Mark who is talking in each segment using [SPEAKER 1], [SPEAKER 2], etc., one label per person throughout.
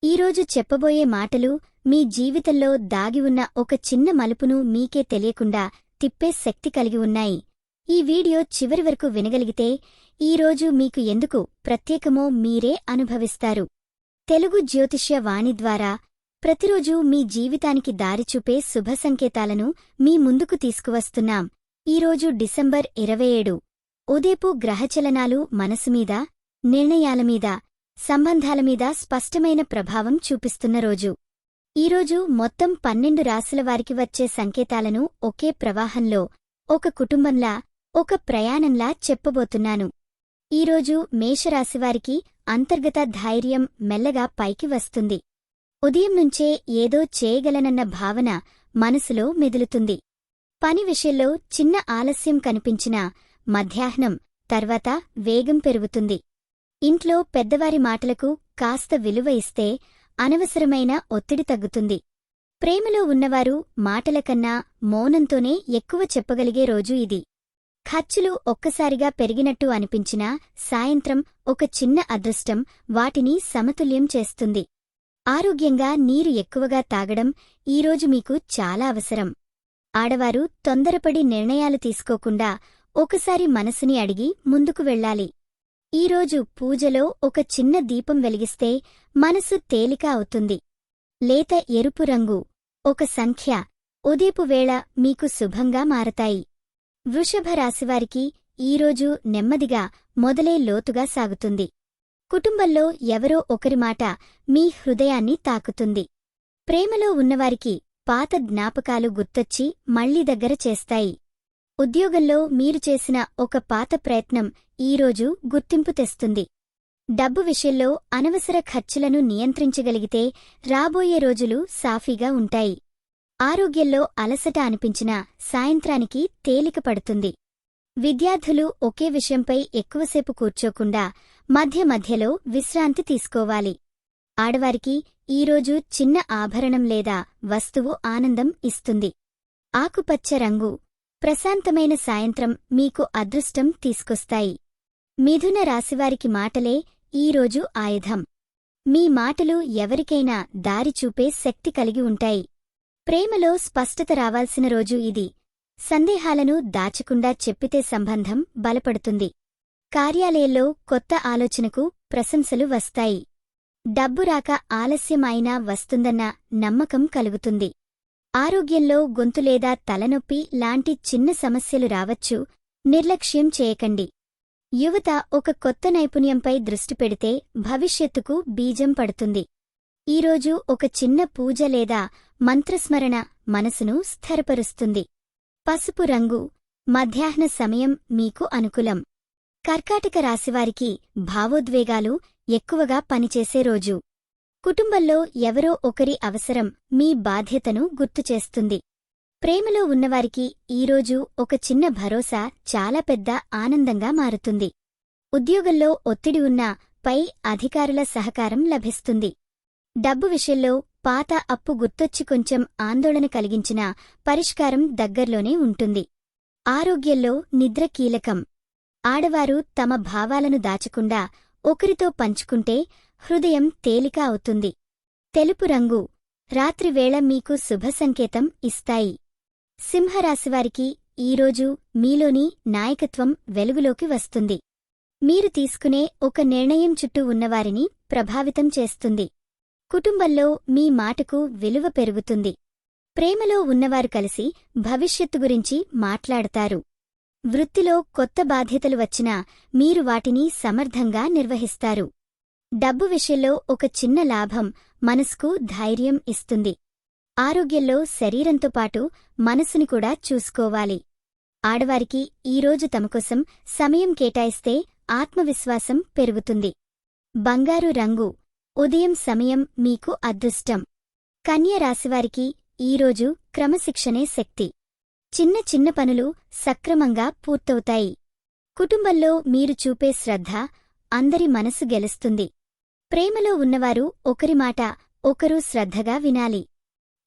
[SPEAKER 1] ఈరోజు చెప్పబోయే మాటలు మీ జీవితంలో దాగి ఉన్న ఒక చిన్న మలుపును మీకే తెలియకుండా తిప్పే శక్తి కలిగి ఉన్నాయి. ఈ వీడియో చివరి వరకు వినగలిగితే ఈరోజు మీకు ఎందుకు ప్రత్యేకమో మీరే అనుభవిస్తారు. తెలుగు జ్యోతిష్య వాణి ద్వారా ప్రతిరోజూ మీ జీవితానికి దారిచూపే శుభ సంకేతాలను మీ ముందుకు తీసుకువస్తున్నాం. ఈరోజు డిసెంబర్ 27 ఉదయపు గ్రహచలనాలు మనసుమీద, నిర్ణయాలమీద, సంబంధాలమీద స్పష్టమైన ప్రభావం చూపిస్తున్న రోజు. ఈరోజు మొత్తం 12 రాశుల వారికి వచ్చే సంకేతాలను ఒకే ప్రవాహంలో, ఒక కుటుంబంలా, ఒక ప్రయాణంలా చెప్పబోతున్నాను. ఈరోజు మేషరాశివారికి అంతర్గత ధైర్యం మెల్లగా పైకి వస్తుంది. ఉదయం నుంచే ఏదో చేయగలనన్న భావన మనసులో మెదులుతుంది. పని విషయంలో చిన్న ఆలస్యం కనిపించినా మధ్యాహ్నం తర్వాత వేగం పెరుగుతుంది. ఇంట్లో పెద్దవారి మాటలకు కాస్త విలువ ఇస్తే అనవసరమైన ఒత్తిడి తగ్గుతుంది. ప్రేమలో ఉన్నవారు మాటలకన్నా మౌనంతోనే ఎక్కువ చెప్పగలిగే రోజు ఇది. ఖర్చులు ఒక్కసారిగా పెరిగినట్టు అనిపించినా సాయంత్రం ఒక చిన్న అదృష్టం వాటిని సమతుల్యం చేస్తుంది. ఆరోగ్యంగా నీరు ఎక్కువగా తాగడం ఈరోజు మీకు చాలా అవసరం. ఆడవారు తొందరపడి నిర్ణయాలు తీసుకోకుండా ఒకసారి మనసుని అడిగి ముందుకు వెళ్ళాలి. ఈరోజు పూజలో ఒక చిన్న దీపం వెలిగిస్తే మనసు తేలిక అవుతుంది. లేత ఎరుపు రంగు, ఒక సంఖ్య ఉదయపు వేళ మీకు శుభంగా మారతాయి. వృషభ రాశివారికి ఈరోజు నెమ్మదిగా మొదలై లోతుగా సాగుతుంది. కుటుంబంలో ఎవరో ఒకరి మాట మీ హృదయాన్ని తాకుతుంది. ప్రేమలో ఉన్నవారికి పాత జ్ఞాపకాలు గుర్తొచ్చి మళ్లీ దగ్గర చేస్తాయి. ఉద్యోగంలో మీరు చేసిన ఒక పాత ప్రయత్నం ఈరోజు గుర్తింపు తెస్తుంది. డబ్బు విషయంలో అనవసర ఖర్చులను నియంత్రించగలిగితే రాబోయే రోజులు సాఫీగా ఉంటాయి. ఆరోగ్యంలో అలసట అనిపించినా సాయంత్రానికి తేలిక పడుతుంది. విద్యార్థులు ఒకే విషయంపై ఎక్కువసేపు కూర్చోకుండా మధ్య మధ్యలో విశ్రాంతి తీసుకోవాలి. ఆడవారికి ఈరోజు చిన్న ఆభరణం లేదా వస్తువు ఆనందం ఇస్తుంది. ఆకుపచ్చ రంగు, ప్రశాంతమైన సాయంత్రం మీకు అదృష్టం తీసుకొస్తాయి. మిథున రాశివారికి మాటలే ఈరోజు ఆయుధం. మీ మాటలు ఎవరికైనా దారి చూపే శక్తి కలిగి ఉంటాయి. ప్రేమలో స్పష్టత రావాల్సిన రోజు ఇది. సందేహాలను దాచకుండా చెప్పితే సంబంధం బలపడుతుంది. కార్యాలయంలో కొత్త ఆలోచనకు ప్రశంసలు వస్తాయి. డబ్బు రాక ఆలస్యం అయినా వస్తుందన్న నమ్మకం కలుగుతుంది. ఆరోగ్యంలో గొంతు లేదా తలనొప్పి లాంటి చిన్న సమస్యలు రావచ్చు, నిర్లక్ష్యం చేయకండి. యువత ఒక కొత్త నైపుణ్యంపై దృష్టి పెడితే భవిష్యత్తుకు బీజం పడుతుంది. ఈరోజు ఒక చిన్న పూజ లేదా మంత్రస్మరణ మనసును స్థిరపరుస్తుంది. పసుపు రంగు, మధ్యాహ్న సమయం మీకు అనుకూలం. కర్కాటక రాశివారికి భావోద్వేగాలు ఎక్కువగా పనిచేసే రోజు. కుటుంబంలో ఎవరో ఒకరి అవసరం మీ బాధ్యతను గుర్తుచేస్తుంది. ప్రేమలో ఉన్నవారికి ఈరోజు ఒక చిన్న భరోసా చాలా పెద్ద ఆనందంగా మారుతుంది. ఉద్యోగంలో ఒత్తిడి ఉన్నా పై అధికారుల సహకారం లభిస్తుంది. డబ్బు విషయంలో పాత అప్పు గుర్తొచ్చి కొంచెం ఆందోళన కలిగించినా పరిష్కారం దగ్గర్లోనే ఉంటుంది. ఆరోగ్యంలో నిద్ర కీలకం. ఆడవారు తమ భావాలను దాచకుండా ఒకరితో పంచుకుంటే హృదయం తేలిక అవుతుంది. తెలుపు రంగు, రాత్రివేళ మీకు శుభ సంకేతం ఇస్తాయి. సింహరాశివారికి ఈరోజు మీలోని నాయకత్వం వెలుగులోకి వస్తుంది. మీరు తీసుకునే ఒక నిర్ణయం చుట్టూ ఉన్నవారిని ప్రభావితం చేస్తుంది. కుటుంబంలో మీ మాటకు విలువ పెరుగుతుంది. ప్రేమలో ఉన్నవారు కలిసి భవిష్యత్తు గురించి మాట్లాడతారు. వృత్తిలో కొత్త బాధ్యతలు వచ్చినా మీరు వాటిని సమర్థంగా నిర్వహిస్తారు. డబ్బు విషయంలో ఒక చిన్న లాభం మనసుకు ధైర్యం ఇస్తుంది. ఆరోగ్యంలో శరీరంతో పాటు మనసుని కూడా చూసుకోవాలి. ఆడవారికి ఈరోజు తమకోసం సమయం కేటాయిస్తే ఆత్మవిశ్వాసం పెరుగుతుంది. బంగారు రంగు, ఉదయం సమయం మీకు అదృష్టం. కన్య రాశివారికి ఈరోజు క్రమశిక్షణే శక్తి. చిన్న చిన్న పనులు సక్రమంగా పూర్తవుతాయి. కుటుంబంలో మీరు చూపే శ్రద్ధ అందరి మనసు గెలుస్తుంది. ప్రేమలో ఉన్నవారు ఒకరి మాట ఒకరు శ్రద్ధగా వినాలి.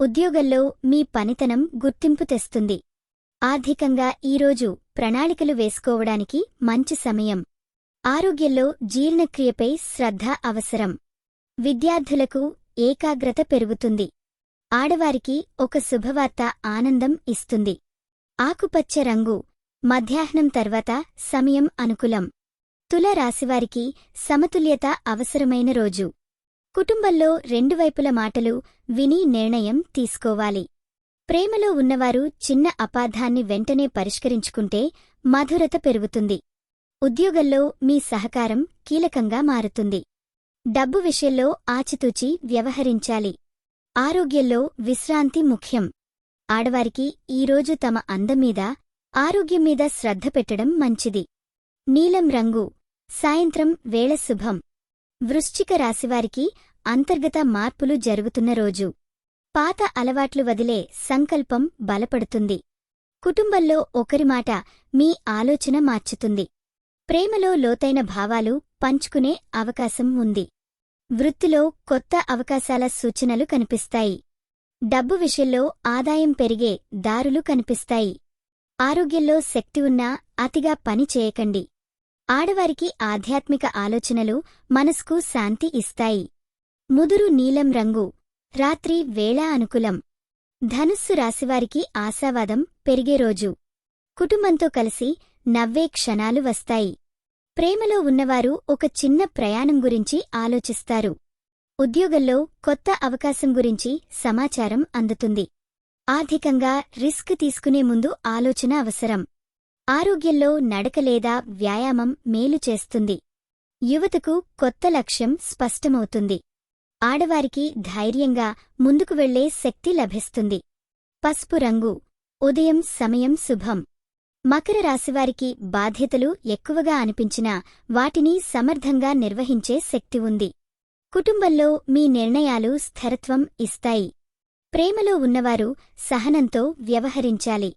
[SPEAKER 1] ఉద్యోగంలో మీ పనితనం గుర్తింపు తెస్తుంది. ఆర్థికంగా ఈరోజు ప్రణాళికలు వేసుకోవడానికి మంచి సమయం. ఆరోగ్యంలో జీర్ణక్రియపై శ్రద్ధ అవసరం. విద్యార్థులకు ఏకాగ్రత పెరుగుతుంది. ఆడవారికి ఒక శుభవార్త ఆనందం ఇస్తుంది. ఆకుపచ్చ రంగు మధ్యాహ్నం తర్వాత సమయం అనుకూలం. తుల రాశివారికి సమతుల్యత అవసరమైన రోజు. కుటుంబంలో రెండు వైపుల మాటలు విని నిర్ణయం తీసుకోవాలి. ప్రేమలో ఉన్నవారు చిన్న అపార్థాన్ని వెంటనే పరిష్కరించుకుంటే మధురత పెరుగుతుంది. ఉద్యోగంలో మీ సహకారం కీలకంగా మారుతుంది. డబ్బు విషయంలో ఆచితూచి వ్యవహరించాలి. ఆరోగ్యంలో విశ్రాంతి ముఖ్యం. ఆడవారికి ఈరోజు తమ అందం మీద, ఆరోగ్యం మీద శ్రద్ధ పెట్టడం మంచిది. నీలం రంగు సాయంత్రం వేళ శుభం. వృశ్చిక రాశివారికి అంతర్గత మార్పులు జరుగుతున్న రోజు. పాత అలవాట్లు వదిలే సంకల్పం బలపడుతుంది. కుటుంబంలో ఒకరి మాట మీ ఆలోచన మార్చుతుంది. ప్రేమలో లోతైన భావాలు పంచుకునే అవకాశం ఉంది. వృత్తిలో కొత్త అవకాశాల సూచనలు కనిపిస్తాయి. డబ్బు విషయంలో ఆదాయం పెరిగే దారులు కనిపిస్తాయి. ఆరోగ్యంలో శక్తి ఉన్నా అతిగా పని చేయకండి. ఆడవారికి ఆధ్యాత్మిక ఆలోచనలు మనస్కు శాంతి ఇస్తాయి. ముదురు నీలం రంగు రాత్రి వేళ అనుకూలం. ధనుస్సు రాశివారికి ఆశావాదం పెరిగే రోజు. కుటుంబంతో కలిసి నవ్వే క్షణాలు వస్తాయి. ప్రేమలో ఉన్నవారు ఒక చిన్న ప్రయాణం గురించి ఆలోచిస్తారు. ఉద్యోగంలో కొత్త అవకాశం గురించి సమాచారం అందుతుంది. ఆర్థికంగా రిస్క్ తీసుకునే ముందు ఆలోచన అవసరం. ఆరోగ్యంలో నడక లేదా వ్యాయామం మేలు చేస్తుంది. యువతకు కొత్త లక్ష్యం స్పష్టమవుతుంది. ఆడవారికి ధైర్యంగా ముందుకు వెళ్లే శక్తి లభిస్తుంది. పసుపు రంగు ఉదయం సమయం శుభం. మకర రాశివారికి బాధ్యతలు ఎక్కువగా అనిపించినా వాటిని సమర్థంగా నిర్వహించే శక్తి ఉంది. కుటుంబంలో మీ నిర్ణయాలు స్థిరత్వం ఇస్తాయి. ప్రేమలో ఉన్నవారు సహనంతో వ్యవహరించాలి.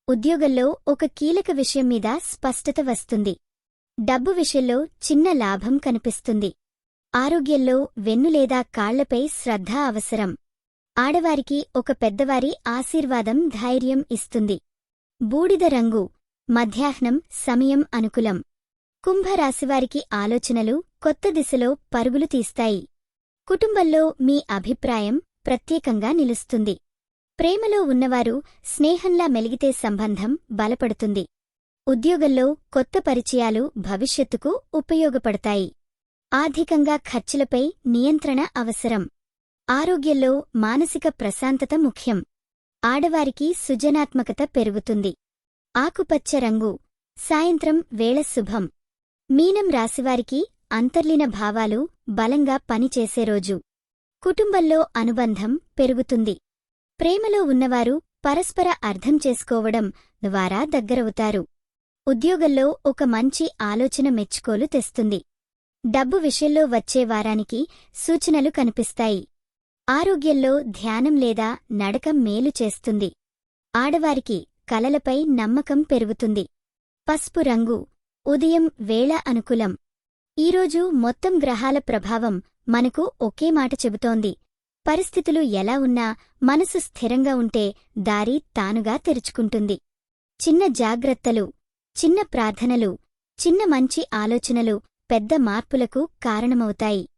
[SPEAKER 1] ఉద్యోగంలో ఒక కీలక విషయం మీద స్పష్టత వస్తుంది. డబ్బు విషయంలో చిన్న లాభం కనిపిస్తుంది. ఆరోగ్యంలో వెన్ను లేదా కాళ్లపై శ్రద్ధ అవసరం. ఆడవారికి ఒక పెద్దవారి ఆశీర్వాదం ధైర్యం ఇస్తుంది. బూడిద రంగు మధ్యాహ్నం సమయం అనుకూలం. కుంభరాశివారికి ఆలోచనలు కొత్త దిశలో పరుగులు తీస్తాయి. కుటుంబంలో మీ అభిప్రాయం ప్రత్యేకంగా నిలుస్తుంది. ప్రేమలో ఉన్నవారు స్నేహంలా మెలిగితే సంబంధం బలపడుతుంది. ఉద్యోగంలో కొత్త పరిచయాలు భవిష్యత్తుకు ఉపయోగపడతాయి. ఆర్థికంగా ఖర్చులపై నియంత్రణ అవసరం. ఆరోగ్యంలో మానసిక ప్రశాంతత ముఖ్యం. ఆడవారికి సృజనాత్మకత పెరుగుతుంది. ఆకుపచ్చ రంగు సాయంత్రం వేళ శుభం. మీనం రాశివారికి అంతర్లీన భావాలు బలంగా పనిచేసే రోజు. కుటుంబంలో అనుబంధం పెరుగుతుంది. ప్రేమలో ఉన్నవారు పరస్పర అర్థం చేసుకోవడం ద్వారా దగ్గరవుతారు. ఉద్యోగంలో ఒక మంచి ఆలోచన మెచ్చుకోలు తెస్తుంది. డబ్బు విషయంలో వచ్చే వారానికి సూచనలు కనిపిస్తాయి. ఆరోగ్యంలో ధ్యానం లేదా నడక మేలు చేస్తుంది. ఆడవారికి కలలపై నమ్మకం పెరుగుతుంది. పసుపు రంగు ఉదయం వేళ అనుకూలం. ఈరోజు మొత్తం గ్రహాల ప్రభావం మనకు ఒకే మాట చెబుతోంది. పరిస్థితులు ఎలా ఉన్నా మనసు స్థిరంగా ఉంటే దారి తానుగా తెరుచుకుంటుంది. చిన్న జాగ్రత్తలు, చిన్న ప్రార్థనలు, చిన్న మంచి ఆలోచనలు పెద్ద మార్పులకు కారణమవుతాయి.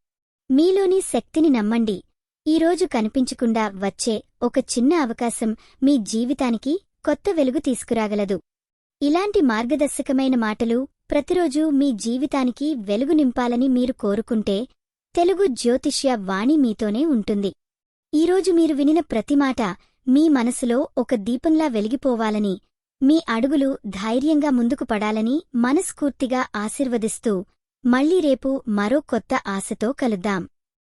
[SPEAKER 1] మీలోని శక్తిని నమ్మండి. ఈరోజు కనిపించకుండా వచ్చే ఒక చిన్న అవకాశం మీ జీవితానికి కొత్త వెలుగు తీసుకురాగలదు. ఇలాంటి మార్గదర్శకమైన మాటలు ప్రతిరోజూ మీ జీవితానికి వెలుగు నింపాలని మీరు కోరుకుంటే తెలుగు జ్యోతిష్య వాణి మీతోనే ఉంటుంది. ఈరోజు మీరు వినిన ప్రతి మాట మీ మనసులో ఒక దీపంలా వెలిగిపోవాలని, మీ అడుగులు ధైర్యంగా ముందుకు పడాలని మనస్ఫూర్తిగా ఆశీర్వదిస్తూ మళ్లీ రేపు మరో కొత్త ఆశతో కలుద్దాం.